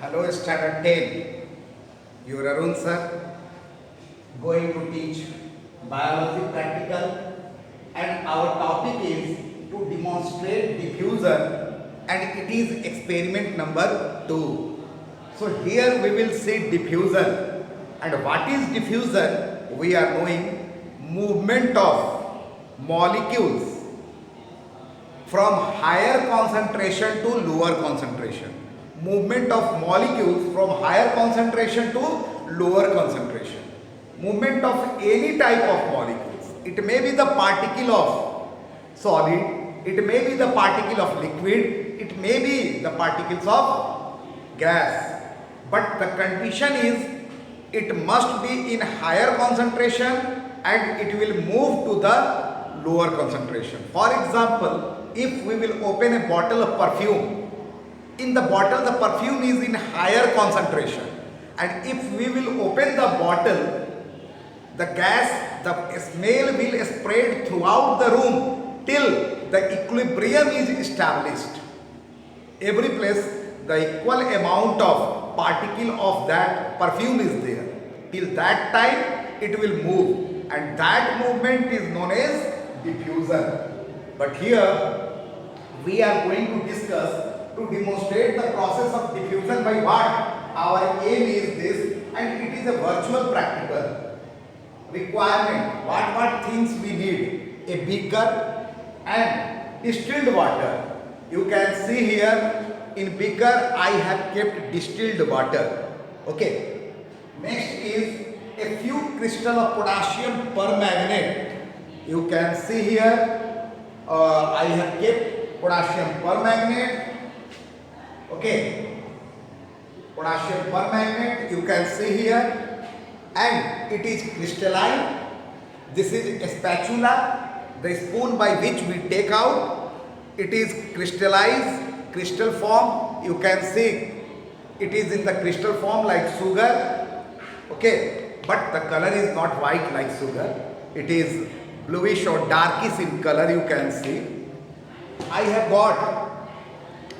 Hello, Standard 10. Your Arun sir going to teach biology practical, and our topic is to demonstrate diffusion, and it is experiment number 2. So here we will see diffusion, and what is diffusion? We are knowing movement of molecules from higher concentration to lower concentration. Movement of molecules from higher concentration to lower concentration. Movement of any type of molecules. It may be the particle of solid, it may be the particle of liquid, it may be the particles of gas. But the condition is it must be in higher concentration and it will move to the lower concentration. For example, if we will open a bottle of perfume, in the bottle the perfume is in higher concentration, and if we will open the bottle, the gas, the smell will spread throughout the room till the equilibrium is established. Every place the equal amount of particle of that perfume is there. Till that time it will move, and that movement is known as diffusion. But here we are going to discuss to demonstrate the process of diffusion by what? Our aim is this, and it is a virtual practical requirement. What things we need? A beaker and distilled water. You can see here in beaker I have kept distilled water. Okay. Next is a few crystal of potassium permanganate. You can see here I have kept potassium permanganate. Okay, potassium permanganate you can see here, and it is crystalline. This is a spatula, the spoon by which we take out. It is crystallized, crystal form. You can see it is in the crystal form like sugar. Okay, but the color is not white like sugar. It is bluish or darkish in color, you can see. I have got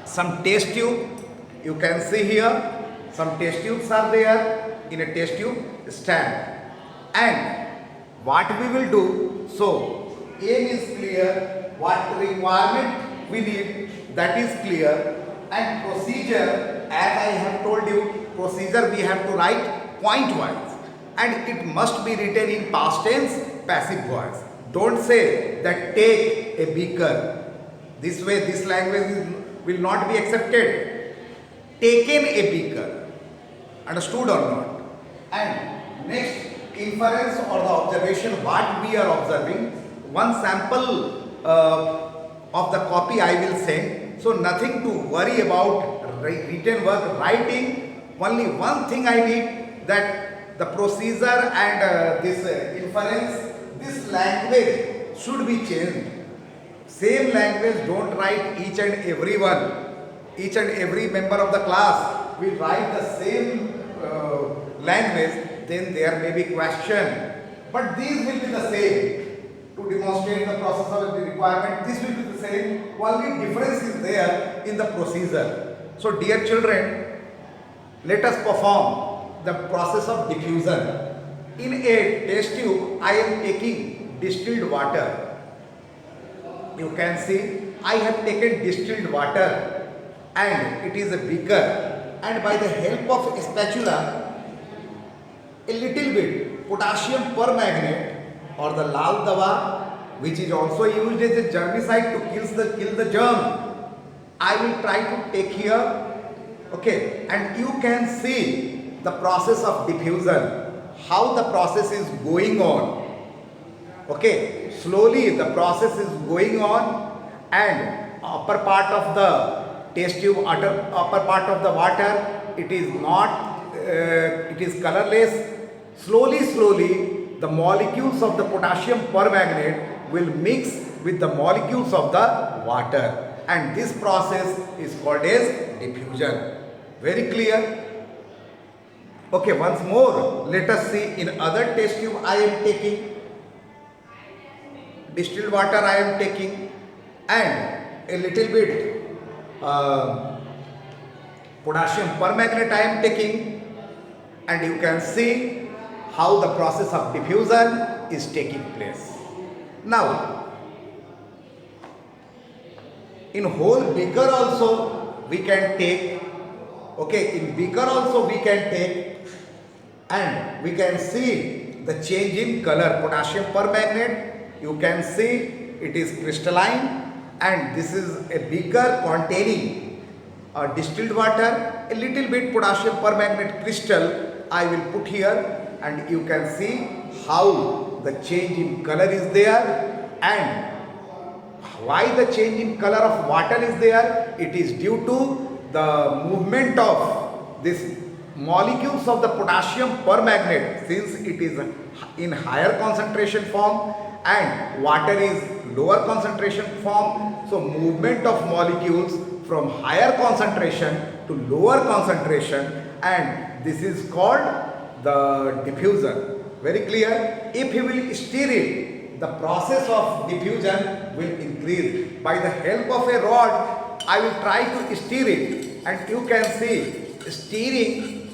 some test tube. You can see here some test tubes are there in a test tube stand. And what we will do, so aim is clear, what requirement we need, that is clear, and procedure, as I have told you, procedure we have to write point wise, and it must be written in past tense, passive voice. Don't say that take a beaker. This way this language will not be accepted. Taken a beaker. Understood or not? And next, inference or the observation, what we are observing. One sample of the copy I will send. So nothing to worry about written work, writing. Only one thing I need, that the procedure and this inference, this language should be changed. Same language, don't write each and every one. Each and every member of the class will write the same language, then there may be question. But these will be the same. To demonstrate the process of the requirement, this will be the same. Only difference is there in the procedure. So dear children, let us perform the process of diffusion. In a test tube, I am taking distilled water. You can see I have taken distilled water, and it is a beaker, and by the help of a spatula, a little bit potassium permanganate or the lal dawa, which is also used as a germicide to kill the germ, I will try to take here. Okay, and you can see the process of diffusion, how the process is going on. Okay, slowly the process is going on, and upper part of the test tube, upper part of the water, it is not, it is colorless. Slowly, the molecules of the potassium permanganate will mix with the molecules of the water, and this process is called as diffusion. Very clear? Okay, once more, let us see in other test tube I am taking. Distilled water I am taking, and a little bit potassium permanganate I am taking, and you can see how the process of diffusion is taking place. Now, in whole beaker also we can take, okay, in beaker also we can take, and we can see the change in color. Potassium permanganate, you can see it is crystalline, and this is a beaker containing distilled water. A little bit potassium permanganate crystal I will put here, and you can see how the change in color is there. And why the change in color of water is there? It is due to the movement of this molecules of the potassium permanganate, since it is in higher concentration form and water is lower concentration form. So movement of molecules from higher concentration to lower concentration, and this is called the diffusion. Very clear? If you will stir it, the process of diffusion will increase. By the help of a rod, I will try to stir it, and you can see stirring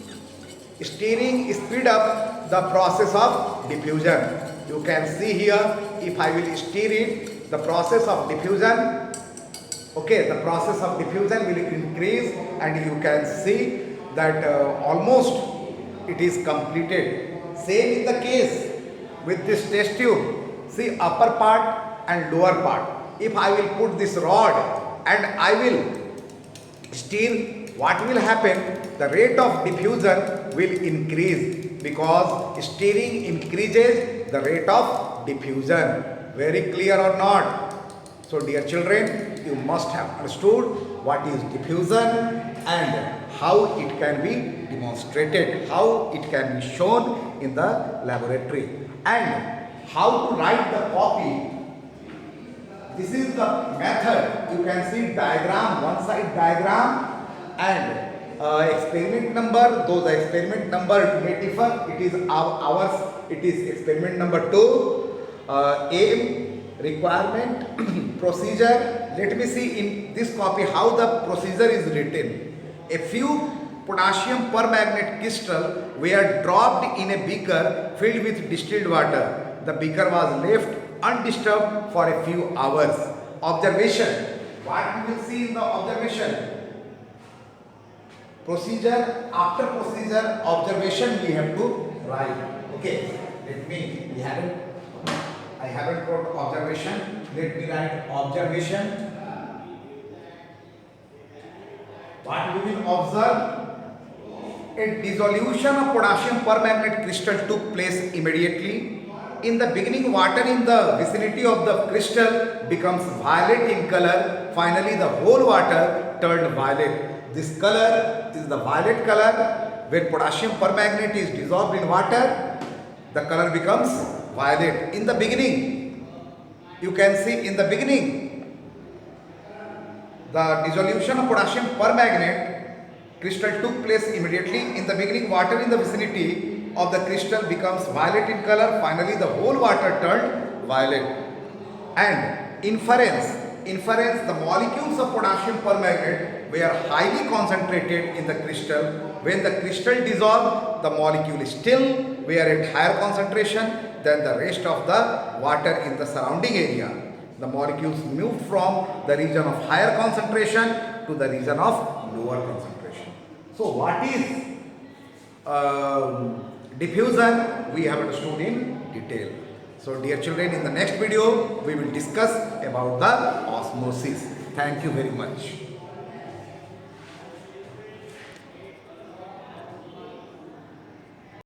speed up the process of diffusion. You can see here, if I will stir it, the process of diffusion, okay, the process of diffusion will increase, and you can see that almost it is completed. Same is the case with this test tube. See, upper part and lower part. If I will put this rod and I will stir, what will happen? The rate of diffusion will increase, because stirring increases the rate of diffusion. Very clear or not? So dear children, you must have understood what is diffusion and how it can be demonstrated, how it can be shown in the laboratory, and how to write the copy. This is the method. You can see diagram, one side diagram, and experiment number. Though the experiment number may differ, it is ours. It is experiment number 2. Aim, requirement, procedure. Let me see in this copy how the procedure is written. A few potassium permanganate crystal were dropped in a beaker filled with distilled water. The beaker was left undisturbed for a few hours. Observation. What we will see in the observation? Procedure, after procedure, observation we have to write. Okay, I haven't wrote observation. Let me write observation. What we will observe? A dissolution of potassium permanganate crystal took place immediately. In the beginning, water in the vicinity of the crystal becomes violet in color. Finally, the whole water turned violet. This color is the violet color. When potassium permanganate is dissolved in water, the color becomes violet. In the beginning, you can see in the beginning, the dissolution of potassium permanganate crystal took place immediately. In the beginning, water in the vicinity of the crystal becomes violet in color. Finally, the whole water turned violet. And inference, the molecules of potassium permanganate were highly concentrated in the crystal. When the crystal dissolved, the molecule still were at higher concentration than the rest of the water in the surrounding area. The molecules moved from the region of higher concentration to the region of lower concentration. So what is diffusion? We have understood in detail. So dear children, in the next video we will discuss about the osmosis. Thank you very much.